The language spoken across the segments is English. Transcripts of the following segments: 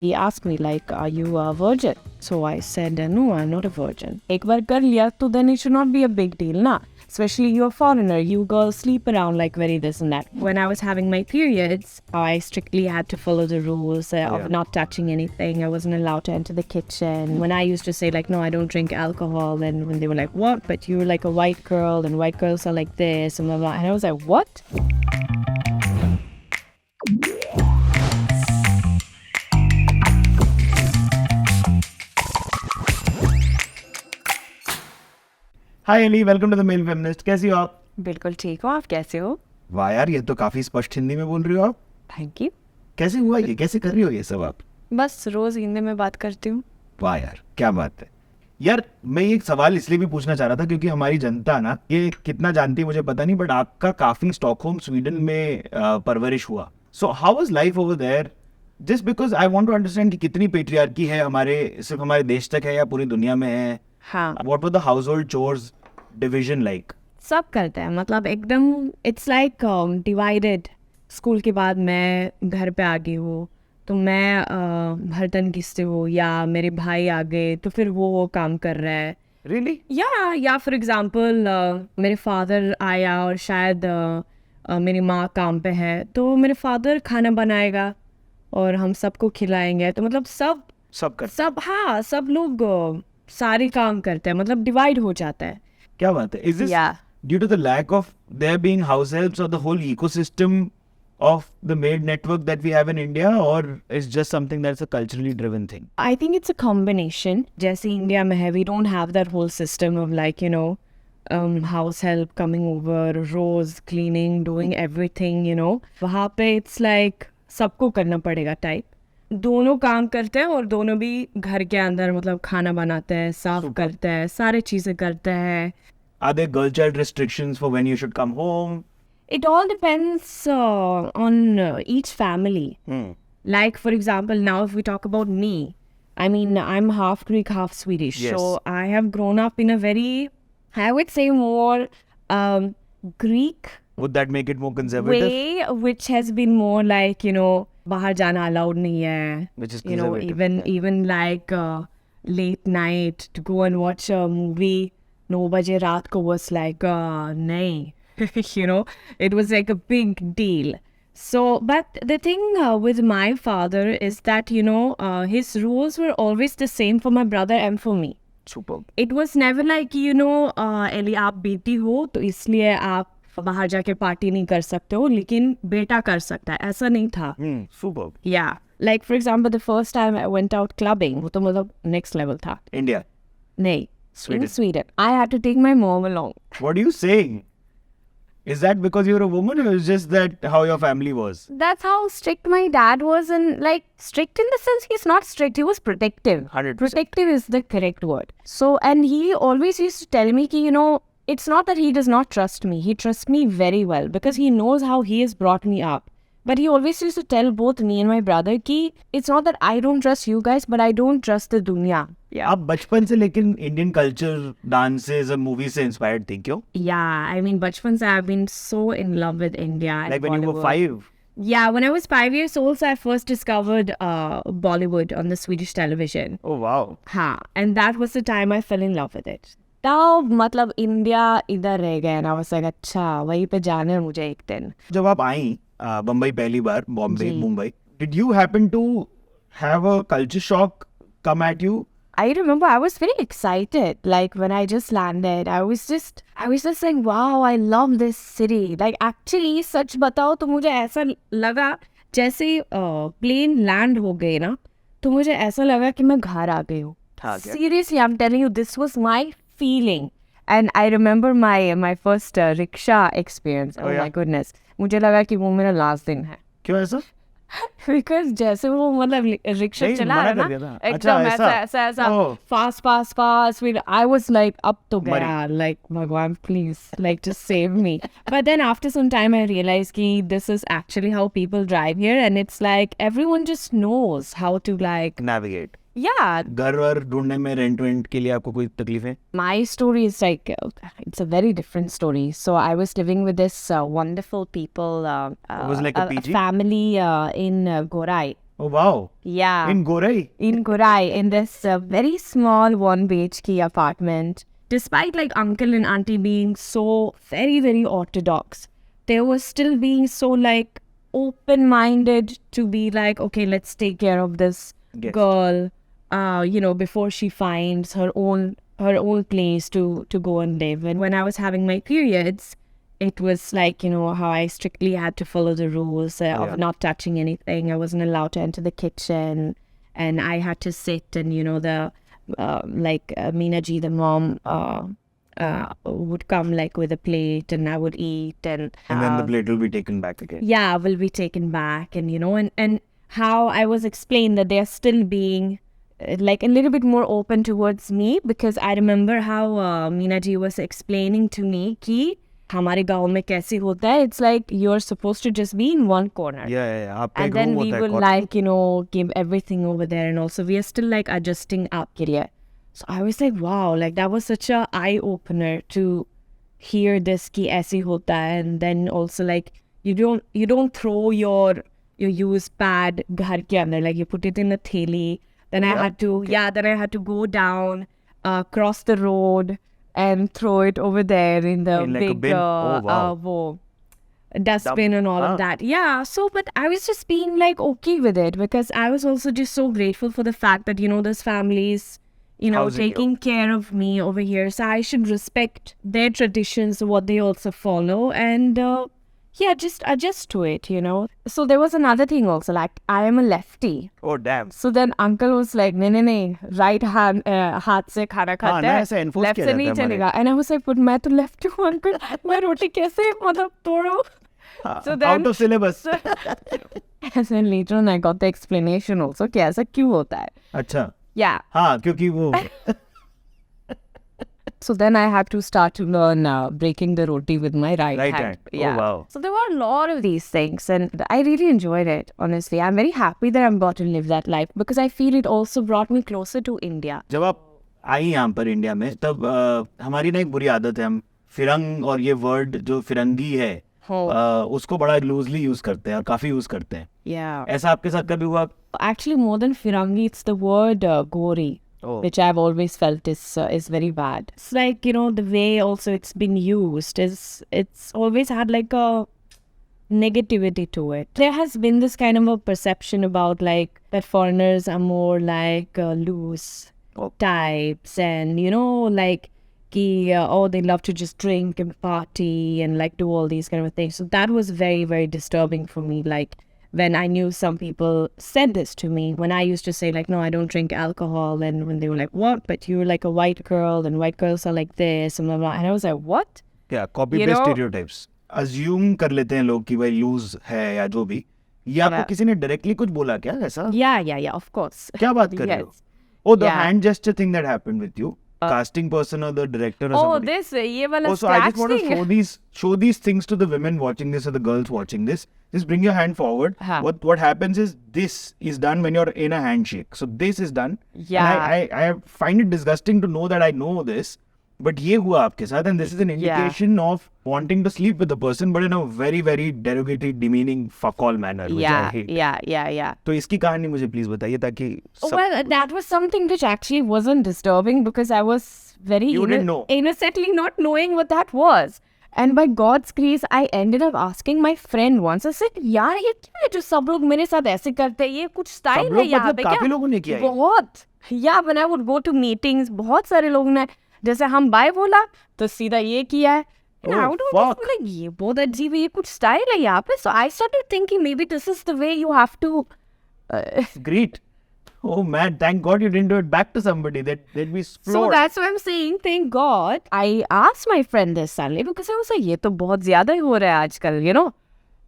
He asked me like, are you a virgin? So I said, no, I'm not a virgin. एक बार कर लिया तो then it should not be a big deal, na? Especially you're a foreigner, you girls sleep around like very this and that. When I was having my periods, I strictly had to follow the rules of not touching anything. I wasn't allowed to enter the kitchen. When I used to say like, no, I don't drink alcohol, then when they were like, what? But you're like a white girl and white girls are like this and blah, blah. And I was like, what? Hi Ellie, welcome to the male feminist. कैसी हो आप? बिल्कुल ठीक हो, आप कैसे हो? वाह यार, ये तो काफी स्पष्ट हिंदी में बोल रही हो आप। Thank you. कैसे हुआ ये? कैसे कर रही हो ये सब आप? बस रोज हिंदी में बात करती हूँ। वाह यार, क्या बात है यार। मैं ये एक सवाल इसलिए भी पूछना चाह रहा था क्योंकि हमारी जनता ना ये कितना जानती है मुझे पता नहीं, बट आपका काफी स्टॉकहोम स्वीडन में परवरिश हुआ। So how was life over there? Just because I want to understand कि कितनी पेट्रियार्की है हमारे, सिर्फ हमारे देश तक है या पूरी दुनिया में है? हाँ। What were the house hold chores division like? सब करते हैं, मतलब एकदम इट्स लाइक डिवाइडेड। स्कूल के बाद मैं घर पे आ गई हूँ तो मैं बर्तन घिसती हूँ, या मेरे भाई आ गए तो फिर वो काम कर रहा है। Really? या फॉर एग्जांपल मेरे फादर आया और शायद मेरी माँ काम पे है तो मेरे फादर खाना बनाएगा और हम सबको खिलाएंगे। तो मतलब सब लोग सारे काम करते हैं, मतलब डिवाइड हो जाता है। क्या बात है? Is this due to the lack of there being house helps or the whole ecosystem of the maid network that we have in India, or is just something that's a culturally driven thing? I think it's a combination. जैसे India में है, we don't have that whole system of like, you know, house help coming over, rows, cleaning, doing everything, you know. वहाँ पे it's like सबको करना पड़ेगा type. दोनों काम करते हैं और दोनों भी घर के अंदर मतलब खाना बनाते हैं, साफ करते हैं, सारे चीजें करते हैं। Are there girl child restrictions for when you should come home? It all depends on each family. Like for example, now if we talk about me, I mean I'm half Greek, half Swedish. Yes. So I have grown up in a very, I would say more Greek Would that make it more conservative? way, which has been more like, you know, बाहर जाना allowed नहीं है. Which is you know, conservative. even like late night to go and watch a movie 9 बजे रात को was like नहीं. You know, it was like a big deal. So, but the thing with my father is that, you know, his rules were always the same for my brother and for me. Superb. It was never like, you know, Ellie आप बेटी हो तो इसलिए आप बाहर जाके party नहीं कर सकते हो लेकिन बेटा कर सकता है, ऐसा नहीं था। Superb. Yeah. Like for example, the first time I went out clubbing, वो तो मतलब next level था। India? नहीं, Sweden. in Sweden. I had to take my mom along. What are you saying? Is that because you're a woman, or is just that how your family was? That's how strict my dad was, and like strict in the sense he's not strict, he was protective. 100%. Protective is the correct word. So, and he always used to tell me ki, you know, it's not that he does not trust me. He trusts me very well because he knows how he has brought me up. But he always used to tell both me and my brother ki it's not that I don't trust you guys, but I don't trust the dunya. Yeah. आप बचपन से लेकिन Indian culture, dances और movies से inspired थी क्यों? Yeah, I mean बचपन से I've been so in love with India. Like when you were 5? Yeah, when I was 5 years old, so I first discovered Bollywood on the Swedish television. Oh wow. हाँ, and that was the time I fell in love with it. तब मतलब India इधर रह गया ना, was like अच्छा वहीं पे जाना है मुझे एक दिन। जब आप आई बम्बई पहली बार, Bombay, Mumbai, did you happen to have a culture shock come at you? I remember I was very excited. Like when I just landed, I was just like, wow, I love this city. Like actually, सच बताओ तो मुझे ऐसा लगा जैसे plane land हो गए ना, तो मुझे ऐसा लगा कि मैं घर आ गई हूँ. Seriously, I'm telling you, this was my feeling. And I remember my first rickshaw experience. Oh my goodness. मुझे लगा कि वो मेरा लास्ट दिन है. क्यों ऐसा? Because जैसे वो मतलब रिक्शा चला रहा ना, एकदम ऐसा fast फिर I was like अब तो गया, like भगवान please like just save me. But then after some time I realized कि this is actually how people drive here, and it's like everyone just knows how to like navigate. Yeah. घर वर ढूंढने में rent के लिए आपको कोई तकलीफ है? My story is like it's a very different story. So I was living with this wonderful people, it was like a PG? family in Gorai. Oh wow. Yeah. In Gorai. In Gorai, in this very small 1 BHK apartment. Despite like uncle and auntie being so very, very orthodox, they were still being so like open-minded to be like, okay, let's take care of this Yes. girl, before she finds her own place to go and live. And when I was having my periods, it was like, how I strictly had to follow the rules of not touching anything. I wasn't allowed to enter the kitchen, and I had to sit and, Meena ji, the mom, would come like with a plate and I would eat. And then the plate will be taken back again. Yeah, will be taken back. And, and how I was explained that they're still being like a little bit more open towards me, because I remember how Meena ji was explaining to me कि हमारे गाँव में कैसे होता है. It's like you're supposed to just be in one corner. Yeah. आपका And एक then room we होता है, will corner. give everything over there. And also we are still like adjusting up. So I was like, wow, like that was such a eye-opener to hear this ki aise hota hai. And then also like you don't throw your used pad ghar ke andar, like you put it in a theli. Then I had to go down, cross the road and throw it over there in the In like a big bin? Oh, wow. dustbin and all of that. Yeah, so but I was just being like okay with it, because I was also just so grateful for the fact that those families Housing you. taking care of me over here, so I should respect their traditions, what they also follow, and just adjust to it. So there was another thing also, like I am a lefty. Oh damn. So then uncle was like, no, right hand हाथ से खाना खाता ना, है, ऐसा enforce left किया से जाता नहीं है हमारे। चलेगा. And I was like, but मैं तो left हूँ uncle, मैं रोटी कैसे मतलब तोड़ूं? So then, Out of syllabus. and then later on I got the explanation also कि ऐसा क्यों होता है. अच्छा. Yeah. हाँ, क्योंकि वो So then I had to start to learn breaking the roti with my right hand. Oh wow. So there were a lot of these things, and I really enjoyed it, honestly. I'm very happy that I'm about to live that life, because I feel it also brought me closer to India. जब आप आई यहाँ पर India में, तब हमारी ना एक बुरी आदत है, हम फिरंग और ये वर्ड जो फिरंगी है उसको बड़ा लूजली यूज करते हैं और काफी यूज करते हैं. Yeah. ऐसा आपके साथ कभी हुआ? Actually, more than Firangi, it's the word Gori, which I've always felt is very bad. It's like, the way also it's been used it's always had like a negativity to it. There has been this kind of a perception about like that foreigners are more like loose types, and like they love to just drink and party and like do all these kind of things. So that was very, very disturbing for me. Like when I knew some people said this to me, when I used to say like, no, I don't drink alcohol, and when they were like, what? But you're like a white girl and white girls are like this and blah, blah. And I was like, what? क्या copy paste stereotypes assume कर लेते हैं लोग कि भाई loose है या जो भी. ये आपको किसी ने डायरेक्टली कुछ बोला क्या ऐसा? Yeah, of course. क्या बात कर रहे हो? Oh, the hand gesture thing that happened with you. Casting person or the director or somebody. Oh, ये वाला so I just want thing. to show these things to the women watching this or the girls watching this. Just bring your hand forward. What happens is this is done when you're in a handshake. So this is done. Yeah. And I find it disgusting to know that I know this. But ये हुआ आपके साथ, and this is an indication of wanting to sleep with the person, but in a very, very derogatory, demeaning, fuck all manner, which I hate. Yeah. तो इसकी कहानी मुझे please बताइए ताकि Well, that was something which actually wasn't disturbing, because I was very didn't know. innocently not knowing what that was. And by God's grace, I ended up asking my friend once. I said, यार ये क्या है जो सब लोग मेरे साथ ऐसे करते हैं? ये कुछ स्टाइल है यहाँ पे क्या? काफी लोगों ने किया है. बहुत. Yeah, when I would go to meetings, बहुत सारे लोगों ने जैसे हम बाय बोला तो सीधा ये किया है. And I would like ये बहुत अजीब है, ये कुछ स्टाइल है यहाँ पे. So I started thinking maybe this is the way you have to greet. Oh man, thank God you didn't do it back to somebody. They'd be floored. So that's what I'm saying. Thank God. I asked my friend this suddenly, because I was like, ये तो बहुत ज़्यादा ही हो रहा है आजकल,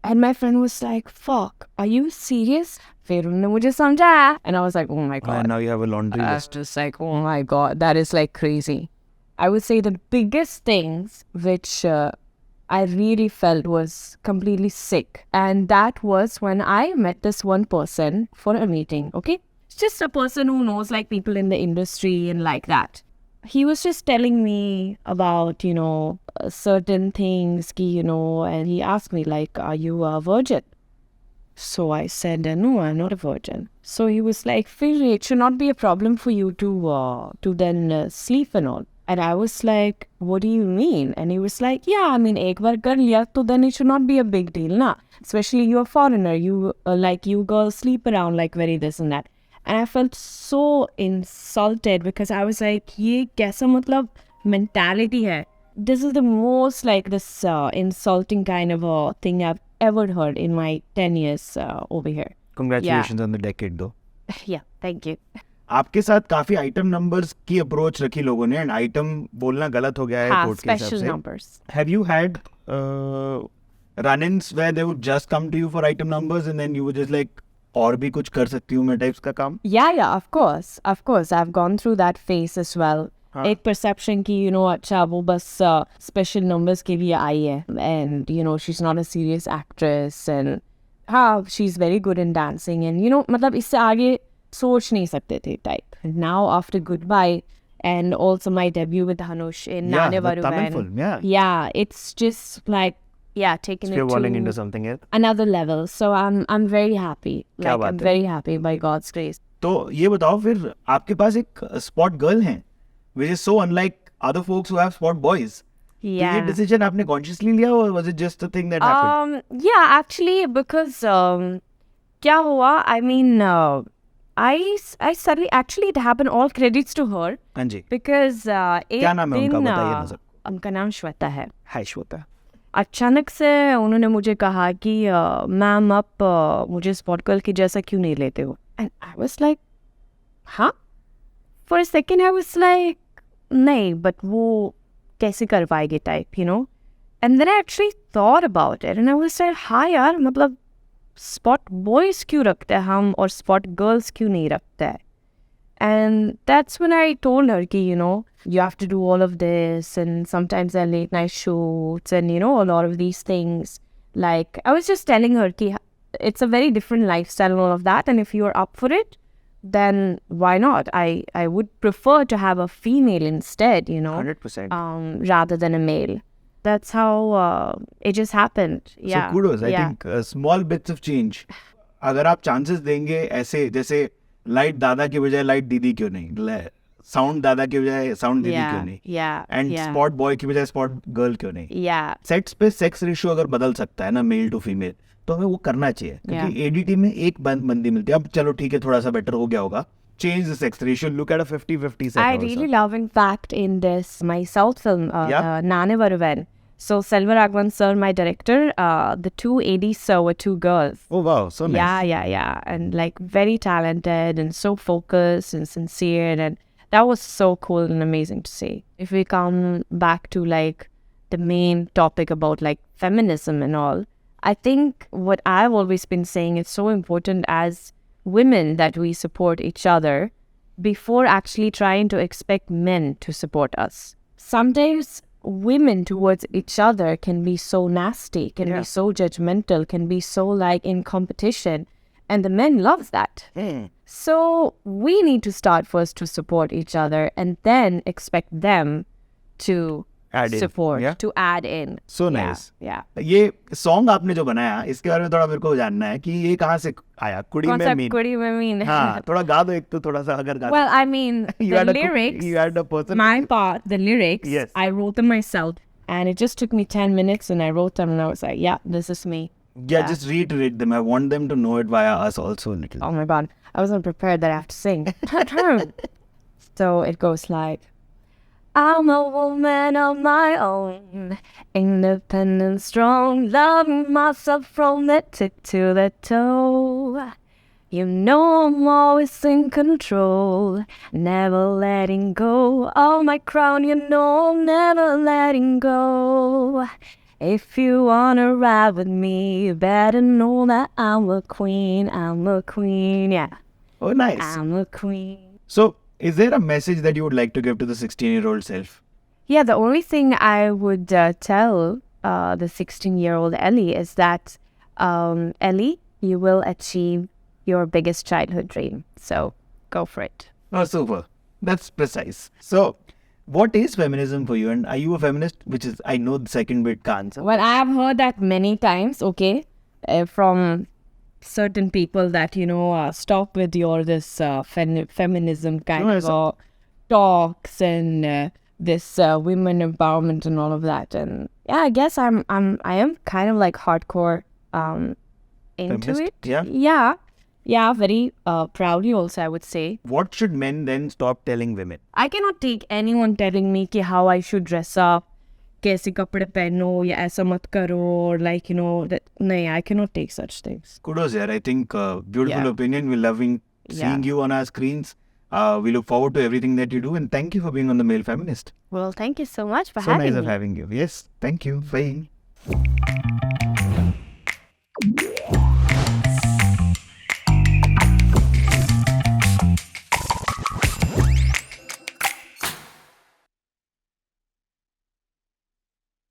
And my friend was like, fuck, are you serious? फिर उन्होंने मुझे समझाया. And I was like, oh my God. And now you have a laundry I was list. just like, oh my God, that is like crazy. I would say the biggest things which I really felt was completely sick. And that was when I met this one person for a meeting, okay? It's just a person who knows like people in the industry and like that. He was just telling me about, certain things, and he asked me like, are you a virgin? So I said, no, I'm not a virgin. So he was like, Firi, it should not be a problem for you to then sleep and all. And I was like, what do you mean? And he was like, yeah, I mean, ek baar kar liya, so then it should not be a big deal, na? Especially you're a foreigner, you you girls sleep around like very this and that. And I felt so insulted because I was like, ye kaisa matlab mentality hai? This is the most like this insulting kind of a thing I've ever heard in my 10 years over here. Congratulations on the decade though. Yeah, thank you. आपके साथ काफी item numbers की approach रखी लोगों ने and item बोलना गलत हो गया है कोर्ट के हिसाब special से. numbers. Have you had run-ins where they would just come to you for item numbers and then you were just like और भी कुछ कर सकती हूँ मैं टाइप्स का काम? Yeah, of course. I've gone through that phase as well. एक perception की अच्छा वो बस special numbers के लिए आई है and she's not a serious actress and हाँ she's very good in dancing and मतलब इससे आगे सोच नहीं सकते थे type. And now after Goodbye and also my debut with Dhanush in Naane the Tamil Varuvan. film, yeah. Yeah, it's just like taking it Evolving to into something else. another level. So I'm very happy. क्या Like बात I'm है? very happy by God's grace. तो ये बताओ फिर आपके पास एक spot girl है which is so unlike other folks who have spot boys. तो Yeah. ये decision आपने consciously लिया or was it just a thing that happened? Yeah, actually, because क्या हुआ? I mean, I suddenly actually it happened. All credits to her हाँ जी. because एक क्या नाम है उनका? दिन बताइए ना सबको. उनका नाम श्वेता है. हाय श्वेता. अचानक से उन्होंने मुझे कहा कि मैम आप मुझे स्पॉट गर्ल की जैसा क्यों नहीं लेते हो? एंड आई वाज लाइक हाँ. For a second I was like नहीं बट वो कैसे कर पाएगी type and then I actually thought about it and I was like हाँ यार मतलब स्पॉट बॉयज क्यों रखते हैं हम और स्पॉट गर्ल्स क्यों नहीं रखते हैं? And that's when I told her, you have to do all of this, and sometimes there are late night shoots, and a lot of these things. Like I was just telling her, it's a very different lifestyle and all of that. And if you're up for it, then why not? I would prefer to have a female instead, 100%. rather than a male. That's how it just happened. Yeah. So kudos. I yeah. think small bits of change. अगर आप chances देंगे ऐसे जैसे light दादा की बजाय light दीदी क्यों नहीं, साउंड दादा की बजाय साउंड दीदी क्यों नहीं, एंड स्पॉट बॉय की बजाय स्पॉट गर्ल क्यों नहीं. सेट्स पे सेक्स रेशियो अगर बदल सकता है ना मेल टू फीमेल तो हमें वो करना चाहिए क्योंकि एडीटी में एक बंदी मिलती है. अब चलो ठीक है थोड़ा सा बेटर हो गया होगा. Change the sex ratio. Look at a 50-50 set. I really love, in fact, in this my South film, Naane Varuvan. So Bhagwan sir, my director, the two ADs were two girls. Oh wow, so nice. Yeah, and like very talented and so focused and sincere, and that was so cool and amazing to see. If we come back to like the main topic about like feminism and all, I think what I've always been saying is so important as women that we support each other before actually trying to expect men to support us. Sometimes women towards each other can be so nasty, can be so judgmental, can be so like in competition, and the men loves that. So we need to start first to support each other and then expect them to add support, in. to add in. So nice. Yeah. ये song आपने जो बनाया इसके बारे में थोड़ा मेरे को जानना है कि ये कहाँ से आया. कुड़ी में मीन. कुड़ी में मीन. हाँ थोड़ा गा दो एक तो थोड़ा सा अगर गा. Well, I mean, the lyrics, you had a person. my part, the lyrics, Yes. I wrote them myself. And it just took me 10 minutes and I wrote them and I was like, yeah, this is me. Yeah, just reiterate them. I want them to know it via us also a little. Oh my God. I wasn't prepared that I have to sing. So it goes like, I'm a woman of my own, independent, strong, loving myself from the tip to the toe. You know I'm always in control, never letting go of my crown, you know I'm never letting go. If you wanna ride with me, you better know that I'm a queen, yeah. Oh, nice. I'm a queen. So, is there a message that you would like to give to the 16-year-old self? Yeah, the only thing I would tell the 16-year-old Elli is that, Elli, you will achieve your biggest childhood dream. So, go for it. Oh, super. That's precise. So, what is feminism for you? And are you a feminist? Which is, I know the second bit can't. Well, I have heard that many times, okay, from certain people that, stop with your this feminism kind No, of talks and this women empowerment and all of that. And yeah, I guess I am kind of like hardcore into Feminist? it. Yeah, very proudly also, I would say. What should men then stop telling women? I cannot take anyone telling me कि how I should dress up, कैसे कपड़े पहनो या ऐसा मत करो, or like, that नहीं, I cannot take such things. Kudos, yaar. I think beautiful Yeah. opinion. We're loving seeing you on our screens. We look forward to everything that you do, and thank you for being on the Male Feminist. Well, thank you so much for So having nice me. of having you. Yes, thank you. Bye.